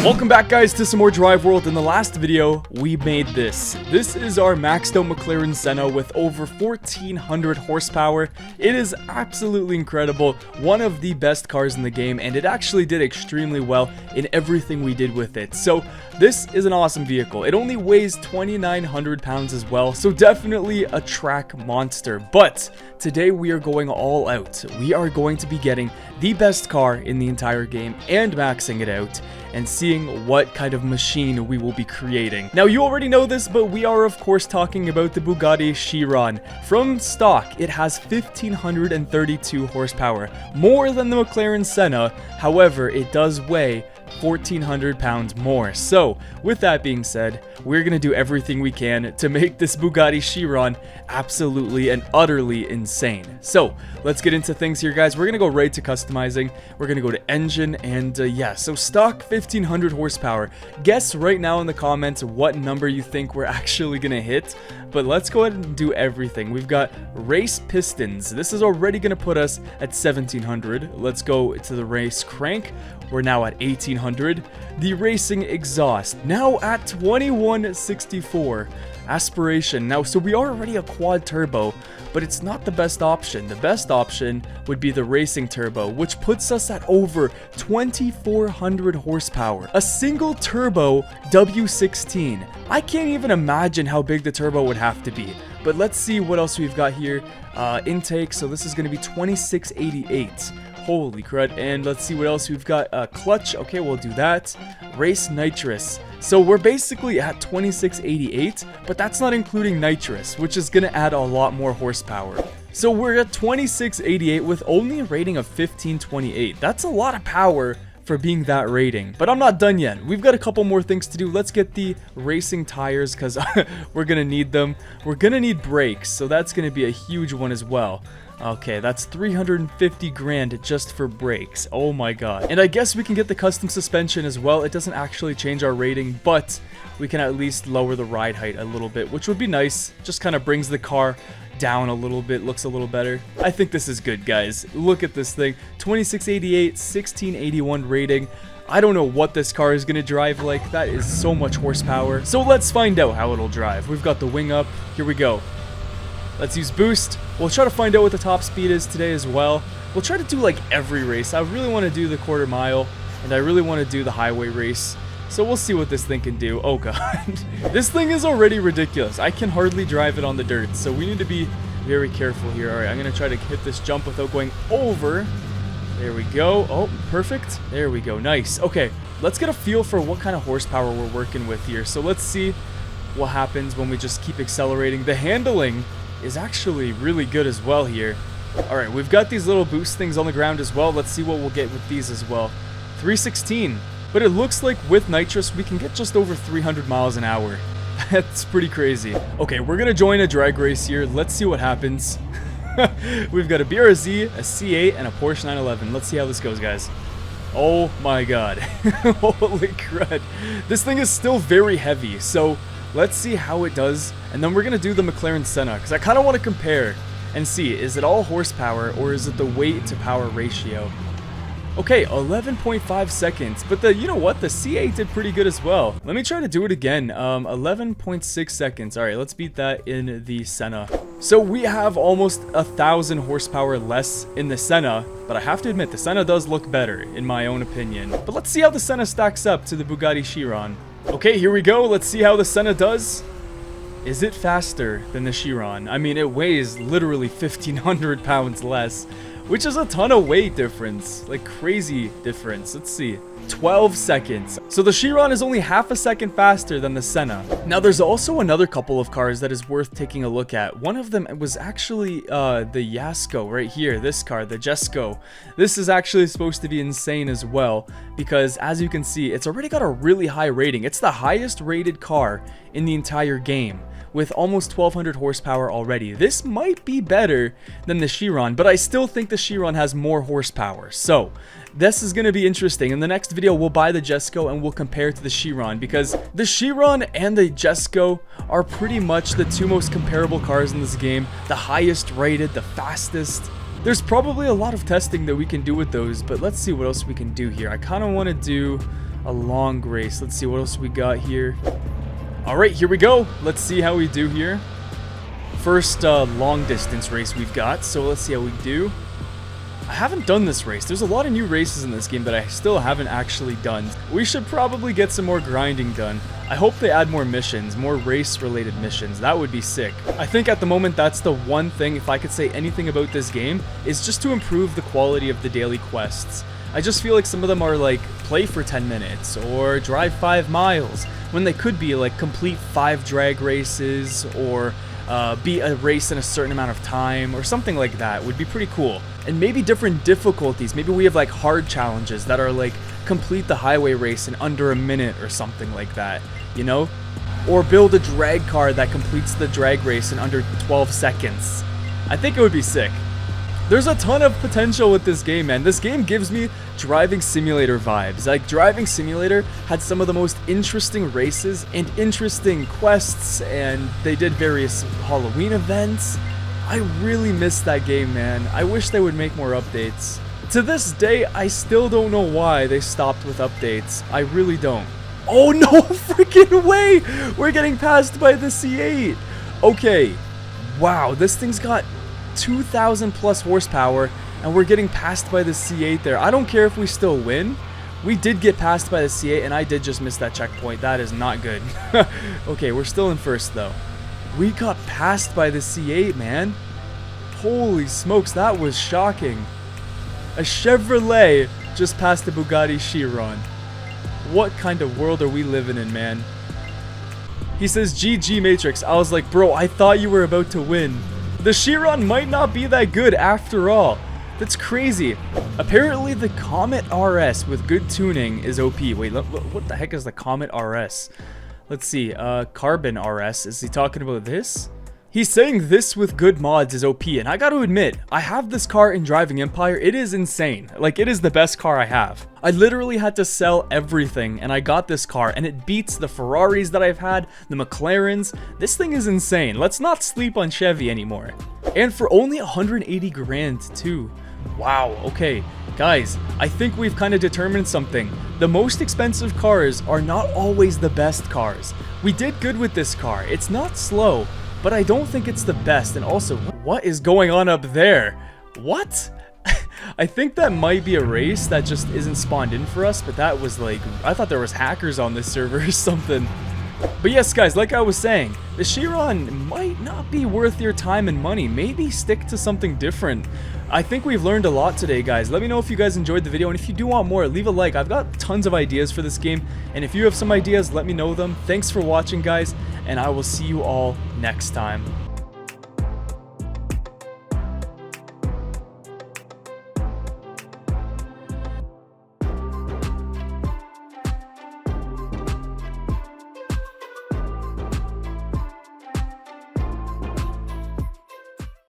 Welcome back, guys, to some more Drive World. In the last video, we made this. This is our maxed out McLaren Senna with over 1400 horsepower. It is absolutely incredible. One of the best cars in the game, and it actually did extremely well in everything we did with it. So this is an awesome vehicle. It only weighs 2,900 pounds as well, so definitely a track monster. But today we are going all out. We are going to be getting the best car in the entire game and maxing it out and seeing what kind of machine we will be creating. Now, you already know this, but we are of course talking about the Bugatti Chiron. From stock, it has 1,532 horsepower, more than the McLaren Senna. However, it does weigh 1,400 pounds more. So with that being said, we're gonna do everything we can to make this Bugatti Chiron absolutely and utterly insane. So let's get into things here, guys. We're gonna go right to customizing. We're gonna go to engine, and yeah, so stock 1,500 horsepower. Guess right now in the comments what number you think we're actually gonna hit, but let's go ahead and do everything. We've got race pistons. This is already gonna put us at 1,700. Let's go to the race crank. We're now at 1,800. The racing exhaust, now at 2,164. Aspiration, now, so we are already a quad turbo, but it's not the best option. The best option would be the racing turbo, which puts us at over 2,400 horsepower. A single turbo W16. I can't even imagine how big the turbo would have to be. But let's see what else we've got here. Intake, so this is going to be 2,688. Holy crud. And let's see what else we've got. Clutch, okay, we'll do that. Race nitrous. So we're basically at 2,688, but that's not including nitrous, which is gonna add a lot more horsepower. So we're at 2,688 with only a rating of 1,528. That's a lot of power for being that rating. But I'm not done yet. We've got a couple more things to do. Let's get the racing tires, because we're gonna need them. We're gonna need brakes, so that's gonna be a huge one as well. Okay, that's 350 grand just for brakes. Oh my god. And I guess we can get the custom suspension as well. It doesn't actually change our rating, but we can at least lower the ride height a little bit, which would be nice. Just kind of brings the car down a little bit, looks a little better. I think this is good, guys. Look at this thing. 2,688, 1,681 rating. I don't know what this car is going to drive like. That is so much horsepower. So let's find out how it'll drive. We've got the wing up. Here we go. Let's use boost. We'll try to find out what the top speed is today as well. We'll try to do like every race. I really want to do the quarter mile, and I really want to do the highway race. So we'll see what this thing can do. Oh god. This thing is already ridiculous. I can hardly drive it on the dirt, so we need to be very careful here. Alright, I'm going to try to hit this jump without going over. There we go. Oh, perfect. There we go. Nice. Okay, let's get a feel for what kind of horsepower we're working with here. So let's see what happens when we just keep accelerating. The handling is actually really good as well here. Alright, we've got these little boost things on the ground as well. Let's see what we'll get with these as well. 316. But it looks like with nitrous, we can get just over 300 miles an hour. That's pretty crazy. Okay, we're going to join a drag race here. Let's see what happens. We've got a BRZ, a C8, and a Porsche 911. Let's see how this goes, guys. Oh my god. Holy crud. This thing is still very heavy, so let's see how it does, and then we're going to do the McLaren Senna, because I kind of want to compare and see, is it all horsepower, or is it the weight to power ratio? Okay, 11.5 seconds, but you know what, the C8 did pretty good as well. Let me try to do it again. 11.6 seconds. Alright, let's beat that in the Senna. So we have almost 1,000 horsepower less in the Senna, but I have to admit, the Senna does look better, in my own opinion. But let's see how the Senna stacks up to the Bugatti Chiron. Okay, here we go. Let's see how the Senna does. Is it faster than the Chiron? I mean, it weighs literally 1,500 pounds less, which is a ton of weight difference. Like, crazy difference. Let's see. 12 seconds. So the Chiron is only half a second faster than the Senna. Now, there's also another couple of cars that is worth taking a look at. One of them was actually the Yasko right here. This car, the Jesko. This is actually supposed to be insane as well, because as you can see, it's already got a really high rating. It's the highest rated car in the entire game, with almost 1,200 horsepower already. This might be better than the Chiron, but I still think the Chiron has more horsepower. So this is going to be interesting. In the next video, we'll buy the Jesko and we'll compare to the Chiron, because the Chiron and the Jesko are pretty much the two most comparable cars in this game. The highest rated, the fastest. There's probably a lot of testing that we can do with those, but let's see what else we can do here. I kind of want to do A long race. Let's see what else we got here. All right, here we go. Let's see how we do here. First long distance race we've got, so let's see how we do. I haven't done this race. There's a lot of new races in this game that I still haven't actually done. We should probably get some more grinding done. I hope they add more missions, more race-related missions. That would be sick. I think at the moment that's the one thing, if I could say anything about this game, is just to improve the quality of the daily quests. I just feel like some of them are like, play for 10 minutes, or drive 5 miles, when they could be like complete 5 drag races, or beat a race in a certain amount of time, or something like that would be pretty cool. And maybe different difficulties. Maybe we have like hard challenges that are like complete the highway race in under a minute or something like that, you know? Or build a drag car that completes the drag race in under 12 seconds. I think it would be sick. There's a ton of potential with this game, man. This game gives me driving simulator vibes. Like, Driving Simulator had some of the most interesting races and interesting quests, and they did various Halloween events. I really miss that game, man. I wish they would make more updates. To this day, I still don't know why they stopped with updates. I really don't. Oh, no freaking way! We're getting passed by the C8. Okay. Wow, this thing's got 2,000 plus horsepower, and we're getting passed by the C8 there. I don't care if we still win. We did get passed by the C8, and I did just miss that checkpoint. That is not good. Okay, we're still in first, though. We got passed by the C8, man. Holy smokes, that was shocking. A Chevrolet just passed the Bugatti Chiron. What kind of world are we living in, man? He says, GG Matrix. I was like, bro, I thought you were about to win. The Chiron might not be that good after all. That's crazy. Apparently the Comet RS with good tuning is OP. Wait, what the heck is the Comet RS? Let's see, Carbon RS. Is he talking about this? He's saying this with good mods is OP, and I gotta admit, I have this car in Driving Empire. It is insane. Like, it is the best car I have. I literally had to sell everything, and I got this car, and it beats the Ferraris that I've had, the McLarens. This thing is insane. Let's not sleep on Chevy anymore. And for only 180 grand, too. Wow, okay. Guys, I think we've kind of determined something. The most expensive cars are not always the best cars. We did good with this car. It's not slow, but I don't think it's the best. And also, what is going on up there? What? I think that might be a race that just isn't spawned in for us, but that was like, I thought there was hackers on this server or something. But yes, guys, like I was saying, the Chiron might not be worth your time and money. Maybe stick to something different. I think we've learned a lot today, guys. Let me know if you guys enjoyed the video, and if you do want more, leave a like. I've got tons of ideas for this game, and if you have some ideas, let me know them. Thanks for watching, guys, and I will see you all next time.